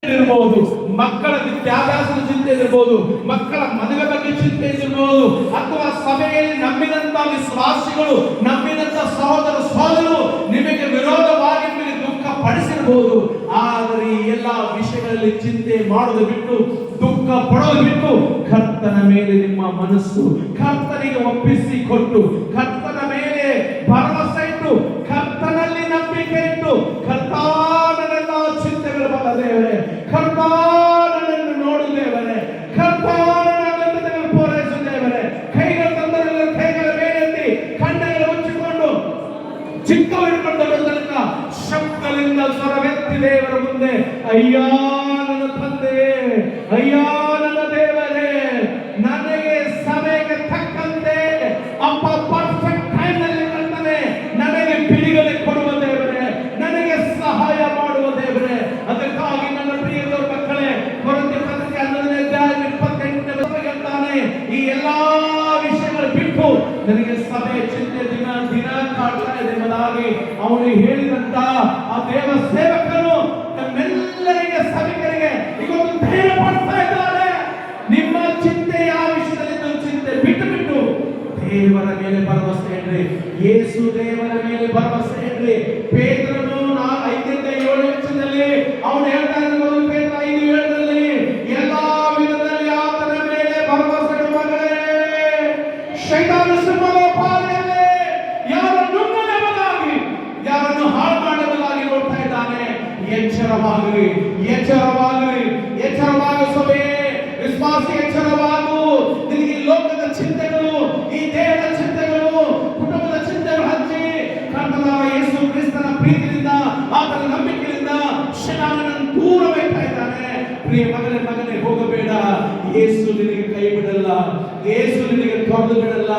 ಇರಬಹುದು, ಮಕ್ಕಳ ವಿದ್ಯಾಭ್ಯಾಸದ ಚಿಂತೆ ಇರಬಹುದು, ಮಕ್ಕಳ ಮದುವೆ ಬಗ್ಗೆ ಚಿಂತೆ ಇರಬಹುದು, ಅಥವಾ ಸಭೆಯಲ್ಲಿ ನಂಬಿದಂತ ವಿಶ್ವಾಸಿಗಳು, ನಂಬಿದಂತ ಸಹೋದರ ಸಹೋದರರು ನಿಮಗೆ ವಿರೋಧವಾಗಿ ನಿಮಗೆ ದುಃಖ ಪಡಿಸಿರಬಹುದು. ಆದರೆ ಈ ಎಲ್ಲಾ ವಿಷಯಗಳಲ್ಲಿ ಚಿಂತೆ ಮಾಡೋದು ಬಿಟ್ಟು, ದುಃಖ ಪಡೋದು ಬಿಟ್ಟು, ಕರ್ತನ ಮೇಲೆ ನಿಮ್ಮ ಮನಸ್ಸು ಕರ್ತನಿಗೆ ಒಪ್ಪಿಸಿ ಕೊಟ್ಟು, ಕರ್ತನ ಮೇಲೆ ಭರವಸೆ ಇಟ್ಟು, ಕರ್ತನಲ್ಲಿ ನಂಬಿಕೆ ಇಟ್ಟು, ಕರ್ತಾನನೆಲ್ಲ ಚಿಂತೆಗಳು ಬಲ್ಲ ದೇವರೇ, ಕರ್ತಾನನನ್ನು ನೋಡು ದೇವರೇ, ಕರ್ತಾನನನ್ನು ಪೂರೈಸು ದೇವರೇ. ಕೈಗಳ ತಂದರೆಲ್ಲ ಕೈಗಳ ಮೇಲೆತ್ತಿ ಕಣ್ಣೆಲ್ಲ ಮುಚ್ಚಿಕೊಂಡು ಚಿಕ್ಕವರಿಕೊಂಡು ದೊಡ್ಡದರಿಂದ ಶಬ್ದದಿಂದ ಸ್ವರವೆತ್ತಿ ದೇವರ ಮುಂದೆ, ಅಯ್ಯ ನನ್ನ ತಂದೆ, ಅಯ್ಯ ನನ್ನ ದೇವರೇ, ನನಗೆ ಸಮಯಕ್ಕೆ ತಕ್ಕಂತೆ ಅಪ್ಪ ಪರ್ಫೆಕ್ಟ್ ಟೈಮ್ನಲ್ಲಿ ಕರ್ತನೆ ನನಗೆ ಬಿಡುಗಡೆ ಕೊಡುವ ದೇವರೇ, ನನಗೆ ಸಹಾಯ ಮಾಡುವ ದೇವರೇ. ಅದಕ್ಕಾಗಿ ನನ್ನ ಪ್ರಿಯದವರ ಮಕ್ಕಳೇ, ಕೊರಿಂಥ ಪತ್ರಿಕೆ 11ನೇ ಅಧ್ಯಾಯ 28ನೇ ಹೇಳ್ತಾನೆ, ಈ ಎಲ್ಲಾ ವಿಷಯಗಳು ಬಿಟ್ಟು ನನಗೆ ಸಭೆ ಚಿಂತೆ ದಿನ ದಿನ ಕಾಡ್ತಾ ಇದೆ ಎಂಬುದಾಗಿ ಅವನು ಹೇಳಿದಂತ ಆ ದೇವ ಸೇವಕರು ನಮ್ಮೆಲ್ಲರಿಗೆ ಸಭಿಕರಿಗೆ ಇವತ್ತು ಧೈರ್ಯ ಪಡ್ತಾ ಇದ್ದಾರೆ. ನಿಮ್ಮ ಚಿಂತೆ ಯಾವ ವಿಷಯದಲ್ಲಿ ಚಿಂತೆ ಬಿಟ್ಟು ಬಿಟ್ಟು ದೇವರ ಮೇಲೆ ಭರವಸೆ ಇಡ್ರಿ, ಯೇಸು ದೇವರ ಮೇಲೆ ಭರವಸೆ ಇಡ್ರಿ. ಪೇತ್ರನು 5:7 ಅವನು ಹೇಳ್ತಾನೆ, ಪೇತ್ರ 5:7 ಎಲ್ಲಾ ವಿಧದಲ್ಲಿ ಆತನ ಮೇಲೆ ಭರವಸೆ ಇಡುವಾಗಲೇ ಶೈತಾನ ಸಿಂಹದ ಪಾಲೆಯಲ್ಲೇ ಯಾರನ್ನು ನುಂಗಲೆಂಬುದಾಗಿ, ಯಾರನ್ನು ಹಾಳು ಮಾಡಲೆಂಬುದಾಗಿ ನೋಡ್ತಾ ಇದ್ದಾನೆ. ಎಚ್ಚರವಾಗಲಿ, ಎಚ್ಚರವಾಗಲಿ, ಎಚ್ಚರವಾಗ ಸಭೆ ವಿಶ್ವಾಸಿ, ಎಚ್ಚರವಾಗು. ನಿನಗೆ ಈ ಲೋಕದ ಚಿಂತೆಗಳು, ಈ ದೇಹದ ಚಿಂತೆಗಳು, ಕುಟುಂಬದ ಚಿಂತೆಗಳು ಹಚ್ಚಿ ಕರ್ತನಾದ ಯೇಸು ಕ್ರಿಸ್ತನ ಪ್ರೀತಿಯಿಂದ, ಆತನ ನಂಬಿಕೆಯಿಂದ ಶೈತಾನನನ್ನು ದೂರ ಇಡ್ತಾ ಇದ್ದಾನೆ. ಪ್ರಿಯ ಮಗನೇ, ಹೋಗಬೇಡ. ಯೇಸು ನಿನಗೆ ಕೈ ಬಿಡಲ್ಲ, ಯೇಸು ನಿನಗೆ ತೊರೆದು ಬಿಡಲ್ಲ.